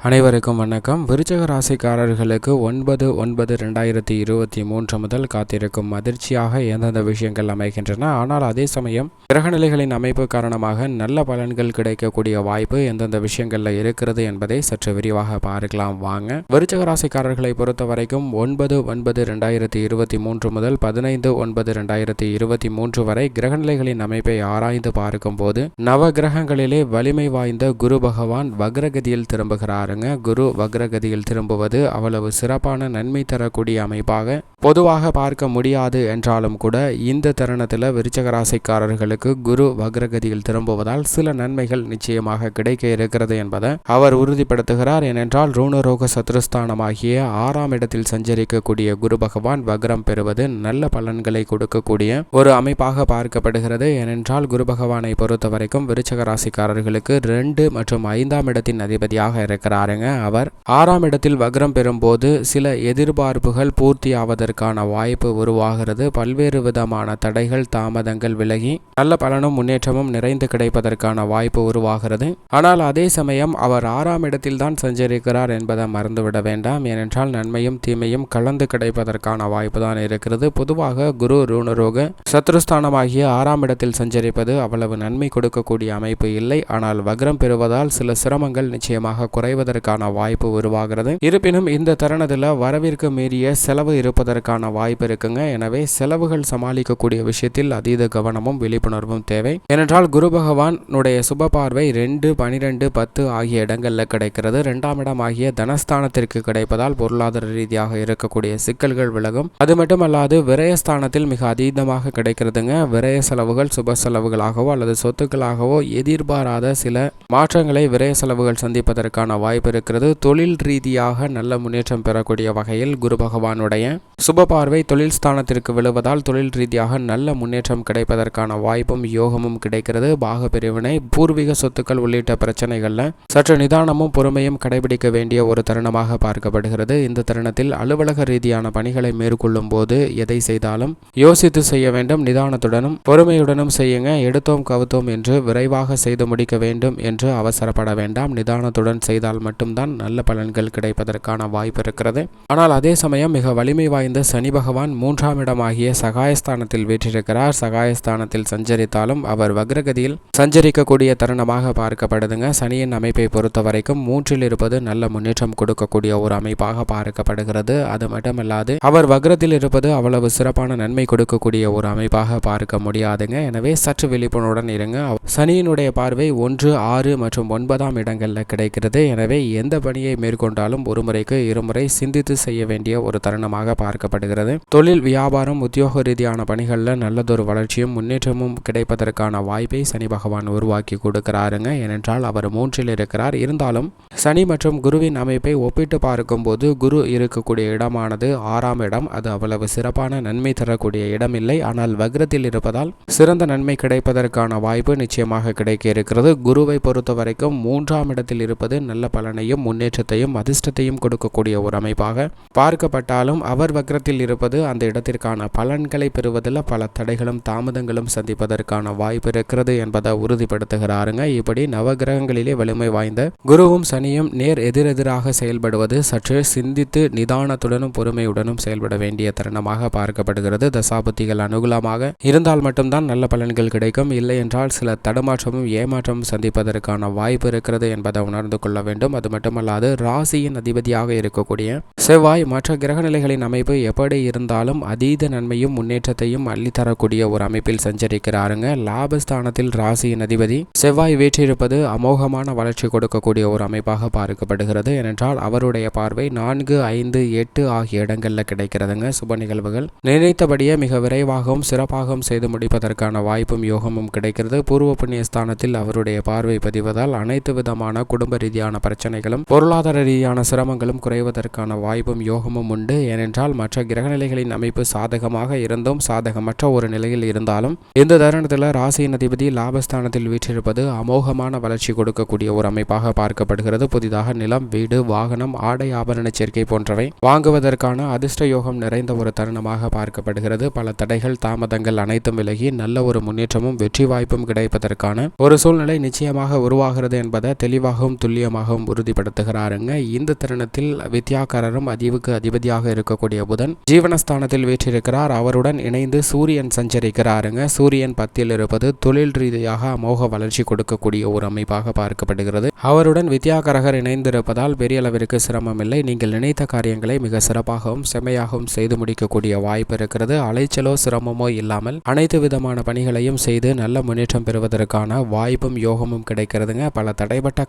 அனைவருக்கும் வணக்கம். விருச்சிக ராசிக்காரர்களுக்கு 9/9/2023 முதல் காத்திருக்கும் அதிர்ச்சியாக எந்தெந்த விஷயங்கள் அமைகின்றன. ஆனால் அதே சமயம் கிரகநிலைகளின் அமைப்பு காரணமாக நல்ல பலன்கள் கிடைக்கக்கூடிய வாய்ப்பு எந்தெந்த விஷயங்கள்ல இருக்கிறது என்பதை சற்று விரிவாக பார்க்கலாம் வாங்க. விருச்சிக ராசிக்காரர்களை பொறுத்த வரைக்கும் 9/9/2023 முதல் 15/9/2023 வரை கிரகநிலைகளின் அமைப்பை ஆராய்ந்து பார்க்கும் போது நவ கிரகங்களிலே வலிமை வாய்ந்த குரு பகவான் வக்ரகதியில் திரும்புகிறார். குரு வக்ரகதியில் திரும்புவது அவ்வளவு சிறப்பான நன்மை தரக்கூடிய அமைப்பாக பொதுவாக பார்க்க முடியாது என்றாலும் கூட இந்த தருணத்தில் விருச்சிக ராசிக்காரர்களுக்கு குரு வக்ரகதியில் திரும்புவதால் சில நன்மைகள் நிச்சயமாக கிடைக்க இருக்கிறது என்பதை அவர் உறுதிப்படுத்துகிறார். ஏனென்றால் ரூணரோக சத்ருஸ்தானமாகிய 6ஆம் இடத்தில் சஞ்சரிக்கக்கூடிய குரு பகவான் வக்ரம் பெறுவது நல்ல பலன்களை கொடுக்கக்கூடிய ஒரு அமைப்பாக பார்க்கப்படுகிறது. ஏனென்றால் குரு பகவானை பொறுத்த வரைக்கும் விருச்சிக ராசிக்காரர்களுக்கு 2 மற்றும் 5ஆம் இடத்தின் அதிபதியாக இருக்கிறார். அவர் 6ஆம் இடத்தில் வக்ரம் பெறும்போது சில எதிர்பார்ப்புகள் பூர்த்தி ஆவதற்கான வாய்ப்பு உருவாகிறது. பல்வேறு விதமான தடைகள் தாமதங்கள் விலகி நல்ல பலனும் முன்னேற்றமும் நிறைந்து கிடைப்பதற்கான வாய்ப்பு உருவாகிறது. ஆனால் அதே சமயம் அவர் 6ஆம் இடத்தில் தான் சஞ்சரிக்கிறார் என்பதை மறந்துவிட வேண்டாம். ஏனென்றால் நன்மையும் தீமையும் கலந்து கிடைப்பதற்கான வாய்ப்பு தான் இருக்கிறது. பொதுவாக குரு ரூணரோக சத்ருஸ்தானமாகிய 6ஆம் இடத்தில் சஞ்சரிப்பது அவ்வளவு நன்மை கொடுக்கக்கூடிய அமைப்பு இல்லை. ஆனால் வக்ரம் பெறுவதால் சில சிரமங்கள் நிச்சயமாக குறைவதற்கான வாய்ப்பு உருவாகிறது. இருப்பினும் இந்த தருணத்தில் வரவிற்கு மீறிய செலவு இருப்பதற்கான வாய்ப்பு இருக்குங்க. எனவே செலவுகள் சமாளிக்கக்கூடிய விஷயத்தில் அதீத கவனமும் விழிப்புணர்வும் தேவை. ஏனென்றால் குரு பகவானுடைய சுப பார்வை 2, 12, 10 ஆகிய இடங்கள்ல கிடைக்கிறது. 2ஆம் இடம் ஆகிய தனஸ்தானத்திற்கு கிடைப்பதால் பொருளாதார ரீதியாக இருக்கக்கூடிய சிக்கல்கள் விலகும். அது மட்டுமல்லாது விரயஸ்தானத்தில் மிக அதீதமாக கிடைக்கிறதுங்க. விரய செலவுகள் சுப செலவுகளாகவோ அல்லது சொத்துக்களாகவோ எதிர்பாராத சில மாற்றங்களை விரய செலவுகள் சந்திப்பதற்கான வாய்ப்பு இருக்கிறது. தொழில் ரீதியாக நல்ல முன்னேற்றம் பெறக்கூடிய வகையில் குரு பகவானுடைய சுப பார்வை தொழில் ஸ்தானத்திற்கு விழுவதால் தொழில் ரீதியாக நல்ல முன்னேற்றம் கிடைப்பதற்கான வாய்ப்பும் யோகமும் கிடைக்கிறது. பாக பிரிவினை பூர்வீக சொத்துக்கள் உள்ளிட்ட பிரச்சனைகள்ல சற்று நிதானமும் பொறுமையும் கடைபிடிக்க வேண்டிய ஒரு தருணமாக பார்க்கப்படுகிறது. இந்த தருணத்தில் அலுவலக ரீதியான பணிகளை மேற்கொள்ளும் போது எதை செய்தாலும் யோசித்து செய்ய வேண்டும். நிதானத்துடனும் பொறுமையுடனும் செய்யுங்க. எடுத்தோம் கவுத்தோம் என்று விரைவாக செய்து முடிக்க வேண்டும் என்று அவசரப்பட வேண்டாம். நிதானத்துடன் செய்தால் மட்டும்தான் நல்ல பலன்கள் கிடைப்பதற்கான வாய்ப்பு இருக்கிறது. ஆனால் அதே சமயம் மிக வலிமை வாய்ந்த சனி பகவான் 3ஆம் இடமாகிய சகாயஸ்தானத்தில் வீற்றிருக்கிறார். சகாயஸ்தானத்தில் சஞ்சரித்தாலும் அவர் வக்ரகதியில் சஞ்சரிக்கக்கூடிய தருணமாக பார்க்கப்படுதுங்க. சனியின் அமைப்பை பொறுத்த வரைக்கும் 3இல் இருப்பது நல்ல முன்னேற்றம் கொடுக்கக்கூடிய ஒரு அமைப்பாக பார்க்கப்படுகிறது. அது மட்டுமல்லாது அவர் வக்ரத்தில் இருப்பது அவ்வளவு சிறப்பான நன்மை கொடுக்கக்கூடிய ஒரு அமைப்பாக பார்க்க முடியாதுங்க. எனவே சற்று விழிப்புணர்வுடன் இருங்க. சனியினுடைய பார்வை 1, 6 மற்றும் 9ஆம் இடங்கள்ல கிடைக்கிறது. எனவே எந்த பணியை மேற்கொண்டாலும் ஒரு முறைக்கு இருமுறை சிந்தித்து செய்ய வேண்டிய ஒரு தருணமாக பார்க்கப்படுகிறது. தொழில் வியாபாரம் உத்தியோக ரீதியான பணிகளில் நல்லதொரு வளர்ச்சியும் முன்னேற்றமும் கிடைப்பதற்கான வாய்ப்பை சனி பகவான் உருவாக்கி கொடுக்கிறாருங்க. ஏனென்றால் அவர் 3இல் இருக்கிறார். இருந்தாலும் சனி மற்றும் குருவின் அமைப்பை ஒப்பிட்டு பார்க்கும்போது குரு இருக்கக்கூடிய இடமானது 6ஆம் இடம். அது அவ்வளவு சிறப்பான நன்மை தரக்கூடிய இடம் இல்லை. ஆனால் வக்ரத்தில் இருப்பதால் சிறந்த நன்மை கிடைப்பதற்கான வாய்ப்பு நிச்சயமாக கிடைக்க இருக்கிறது. குருவை பொறுத்த வரைக்கும் 3ஆம் இடத்தில் இருப்பது நல்ல பலனையும் முன்னேற்றத்தையும் அதிர்ஷ்டத்தையும் கொடுக்கக்கூடிய ஒரு அமைப்பாக பார்க்கப்பட்டாலும் அவர் வக்ரத்தில் இருப்பது அந்த இடத்திற்கான பலன்களை பெறுவதில் பல தடைகளும் தாமதங்களும் சந்திப்பதற்கான வாய்ப்பு இருக்கிறது என்பதை உறுதிப்படுத்துகிறாருங்க. இப்படி நவகிரகங்களிலே வலிமை வாய்ந்த குருவும் சனியும் நேர் எதிரெதிராக செயல்படுவது சற்று சிந்தித்து நிதானத்துடனும் பொறுமையுடனும் செயல்பட வேண்டிய தருணமாக பார்க்கப்படுகிறது. தசாபுத்திகள் அனுகூலமாக இருந்தால் மட்டும்தான் நல்ல பலன்கள் கிடைக்கும். இல்லை என்றால் சில தடுமாற்றமும் ஏமாற்றமும் சந்திப்பதற்கான வாய்ப்பு இருக்கிறது என்பதை உணர்ந்து கொள்ள வேண்டும். அது மட்டுமல்லாது ராசியின் அதிபதியாக இருக்கக்கூடிய செவ்வாய் மற்ற கிரகநிலைகளின் அமைப்பு எப்படி இருந்தாலும் அதீத நன்மையும் முன்னேற்றத்தையும் அள்ளித்தரக்கூடிய ஒரு அமைப்பில் சஞ்சரிக்கிறாருங்க. லாபஸ்தானத்தில் ராசியின் அதிபதி செவ்வாய் வீற்றிருப்பது அமோகமான வளர்ச்சி கொடுக்கக்கூடிய ஒரு அமைப்பாக பார்க்கப்படுகிறது. ஏனென்றால் அவருடைய பார்வை 4, 5, 8 ஆகிய இடங்களில் கிடைக்கிறதுங்க. சுப நிகழ்வுகள் நினைத்தபடியே மிக விரைவாகவும் சிறப்பாகவும் செய்து முடிப்பதற்கான வாய்ப்பும் யோகமும் கிடைக்கிறது. பூர்வ புண்ணிய ஸ்தானத்தில் அவருடைய பார்வை பதிவதால் அனைத்து விதமான குடும்ப ரீதியான பிரச்சனைகளும் பொருளாதார ரீதியான சிரமங்களும் குறைவதற்கான வாய்ப்பும் யோகமும் உண்டு. ஏனென்றால் மற்ற கிரகநிலைகளின் அமைப்பு சாதகமாக இருந்தும் சாதகமற்ற ஒரு நிலையில் இருந்தாலும் இந்த தருணத்தில் ராசியின் அதிபதி லாபஸ்தானத்தில் வீற்றிருப்பது அமோகமான வளர்ச்சி கொடுக்கக்கூடிய ஒரு அமைப்பாக பார்க்கப்படுகிறது. புதிதாக நிலம், வீடு, வாகனம், ஆடை ஆபரண சேர்க்கை போன்றவை வாங்குவதற்கான அதிர்ஷ்ட யோகம் நிறைந்த ஒரு தருணமாக பார்க்கப்படுகிறது. பல தடைகள், தாமதங்கள் அனைத்தும் விலகி நல்ல ஒரு முன்னேற்றமும் வெற்றி வாய்ப்பும் கிடைப்பதற்கான ஒரு சூழ்நிலை நிச்சயமாக உருவாகிறது என்பதை தெளிவாகவும் துல்லியமாகவும் உறுதிப்படுத்துகிறாருங்க. இந்த தருணத்தில் வித்யாகாரரும் அதிவுக்கு அதிபதியாக இருக்கக்கூடிய புதன் ஜீவனஸ்தானத்தில் வீற்றிருக்கிறார். அவருடன் இணைந்து சூரியன் சஞ்சரிக்கிறாருங்க. சூரியன் 10ல் இருப்பது தொழில் ரீதியாக அமோக வளர்ச்சி கொடுக்கக்கூடிய ஒரு அமைப்பாக பார்க்கப்படுகிறது. அவருடன் வித்யாகாரகர் இணைந்திருப்பதால் பெரிய அளவிற்கு சிரமம் இல்லை. நீங்கள் நினைத்த காரியங்களை மிக சிறப்பாகவும் செம்மையாகவும் செய்து முடிக்கக்கூடிய வாய்ப்பு இருக்கிறது. அலைச்சலோ சிரமமோ இல்லாமல் அனைத்து விதமான பணிகளையும் செய்து நல்ல முன்னேற்றம் பெறுவதற்கான வாய்ப்பும் யோகமும் கிடைக்கிறதுங்க. பல தடைப்பட்ட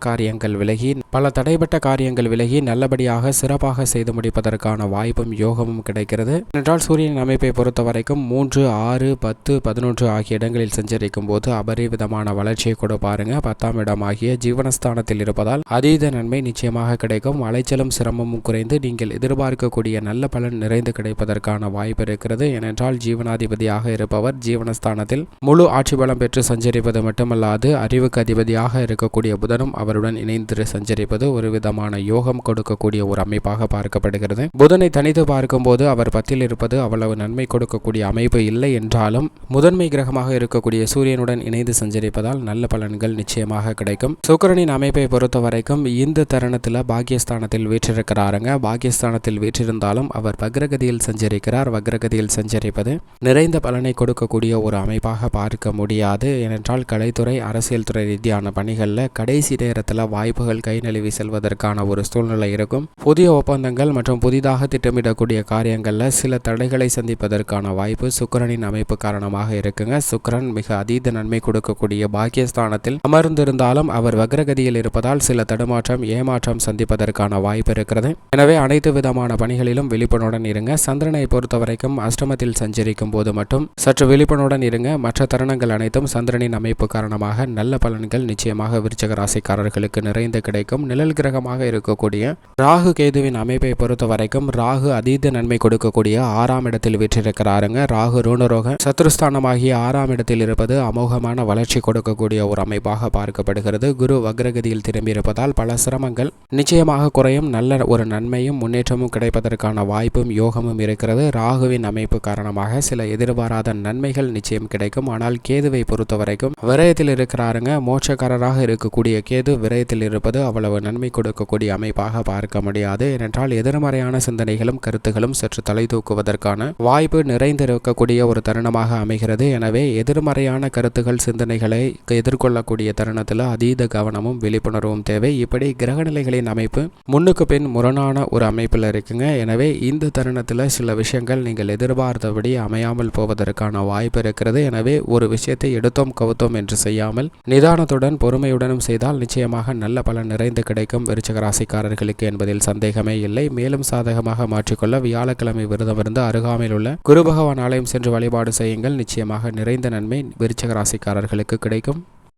காரியங்கள் விலகி நல்லபடியாக சிறப்பாக செய்து முடிப்பதற்கான வாய்ப்பும் யோகமும் கிடைக்கிறது. என்றால் சூரியன் அமைப்பை பொறுத்த வரைக்கும் 3, 6, 10, 11 ஆகிய இடங்களில் சஞ்சரிக்கும் போது அபரிவிதமான வளர்ச்சியை கொடுப்பாருங்க. 10ஆம் இடம் ஆகிய ஜீவனஸ்தானத்தில் இருப்பதால் அதீத நன்மை நிச்சயமாக கிடைக்கும். அலைச்சலும் சிரமமும் குறைந்து நீங்கள் எதிர்பார்க்கக்கூடிய நல்ல பலன் நிறைந்து கிடைப்பதற்கான வாய்ப்பு இருக்கிறது. ஏனென்றால் ஜீவனாதிபதியாக இருப்பவர் ஜீவனஸ்தானத்தில் முழு ஆட்சி பலம் பெற்று சஞ்சரிப்பது மட்டுமல்லாது அறிவுக்கு அதிபதியாக இருக்கக்கூடிய புதனும் அவருடன் இணைந்து சஞ்சரிப்பது ஒரு விதமான யோகம் கொடுக்கக்கூடிய ஒரு அமைப்பாக பார்க்கப்படுகிறது. புதனை தனித்து பார்க்கும்போது அவர் 10ல் இருப்பது அவ்வளவு நன்மை கொடுக்கக்கூடிய அமைப்பு இல்லை என்றாலும் முதன்மை கிரகமாக இருக்கக்கூடிய சூரியனுடன் இணைந்து சஞ்சரிப்பதால் நல்ல பலன்கள் நிச்சயமாக கிடைக்கும். சுக்கிரனின் அமைப்பை பொறுத்த வரைக்கும் இந்த தருணத்தில் பாக்கியஸ்தானத்தில் வீற்றிருக்கிறாருங்க. பாக்கியஸ்தானத்தில் வீற்றிருந்தாலும் அவர் வக்ரகதியில் சஞ்சரிக்கிறார். வக்ரகதியில் சஞ்சரிப்பது நிறைந்த பலனை கொடுக்கக்கூடிய ஒரு அமைப்பாக பார்க்க முடியாது. ஏனென்றால் கலைத்துறை, அரசியல் துறை ரீதியான பணிகளில் கடைசி நேரத்தில் வாய்ப்புகள் கை நழுவி செல்வதற்கான ஒரு சூழ்நிலை இருக்கும். புதிய ஒப்பந்தங்கள் மற்றும் புதிதாக திட்டமிடக்கூடிய காரியங்களில் சில தடைகளை சந்திப்பதற்கான வாய்ப்பு சுக்கிரனின் அமைப்பு காரணமாக இருக்குங்க. சுக்கிரன் மிக அதீத நன்மை கொடுக்கக்கூடிய பாக்கியஸ்தானத்தில் அமர்ந்திருந்தாலும் அவர் வக்ரகதியில் இருப்பதால் சில தடுமாற்றம், ஏமாற்றம் சந்திப்பதற்கான வாய்ப்பு இருக்கிறது. எனவே அனைத்து விதமான பணிகளிலும் விழிப்புணர்வுடன் இருங்க. சந்திரனை பொறுத்த வரைக்கும் அஷ்டமத்தில் சஞ்சரிக்கும் போது மட்டும் சற்று விழிப்புணர்வுடன் இருங்க. மற்ற தருணங்கள் அனைத்தும் சந்திரனின் அமைப்பு காரணமாக நல்ல பலன்கள் நிச்சயமாக விருச்சிக ராசிக்காரர்களுக்கு நிறைந்து கிடைக்கும். நிழல் கிரகமாக இருக்கக்கூடிய ராகு கேதுவின் அமைப்பை பொறுத்த வரைக்கும் ராகு அதீத நன்மை கொடுக்கக்கூடிய 6ஆம் இடத்தில் வீற்றிருக்கிறாருங்க. ராகு ருணரோக சத்ருஸ்தானமாகிய 6ஆம் இடத்தில் இருப்பது அமோகமான வளர்ச்சி கொடுக்கக்கூடிய ஒரு அமைப்பாக பார்க்கப்படுகிறது. குரு வக்ரகதியில் திரும்பி இருப்பதால் பல சிரமங்கள் நிச்சயமாக குறையும். நல்ல ஒரு நன்மையும் முன்னேற்றமும் கிடைப்பதற்கான வாய்ப்பும் யோகமும் இருக்கிறது. ராகுவின் அமைப்பு காரணமாக சில எதிர்பாராத நன்மைகள் நிச்சயம் கிடைக்கும். ஆனால் கேதுவை பொறுத்த வரைக்கும் விரயத்தில் இருக்கிறாருங்க. மோட்சக்காரராக இருக்கக்கூடிய கேது விரயத்தில் இருப்பது அவ்வளவு நன்மை கொடுக்கக்கூடிய அமைப்பாக பார்க்க முடியாது. ஏனென்றால் எதிர்மறையான சிந்தனைகளும் கருத்துகளும் சற்று தலை தூக்குவதற்கான வாய்ப்பு நிறைந்திருக்கக்கூடிய ஒரு தருணமாக அமைகிறது. எனவே எதிர்மறையான கருத்துகள், சிந்தனைகளை எதிர்கொள்ளக்கூடிய தருணத்தில் அதீத கவனமும் விழிப்புணர்வும் தேவை. இப்படி கிரகநிலைகளின் அமைப்பு முன்னுக்கு பின் முரணான ஒரு அமைப்பில் இருக்குங்க. எனவே இந்த தருணத்தில் சில விஷயங்கள் நீங்கள் எதிர்பார்த்தபடி அமையாமல் போவதற்கான வாய்ப்பு இருக்கிறது. எனவே ஒரு விஷயத்தை எடுத்தோம் கவுத்தோம் என்று செய்யாமல் நிதானத்துடன் பொறுமையுடனும் செய்தால் நிச்சயமாக நல்ல பலன் நிறைந்து கிடைக்கும் விருச்சிக ராசிக்காரர்களுக்கு என்பதில் சந்தேகமே இல்லை. மேலும் சாதகமாக மாற்றிக்கொள்ள வியாழக்கிழமை விரதமிருந்து அருகாமையில் உள்ள குரு பகவான் ஆலயம் சென்று வழிபாடு செய்யுங்கள். நிச்சயமாக நிறைந்த நன்மை விருச்சிக ராசிக்காரர்களுக்கு கிடைக்கும்.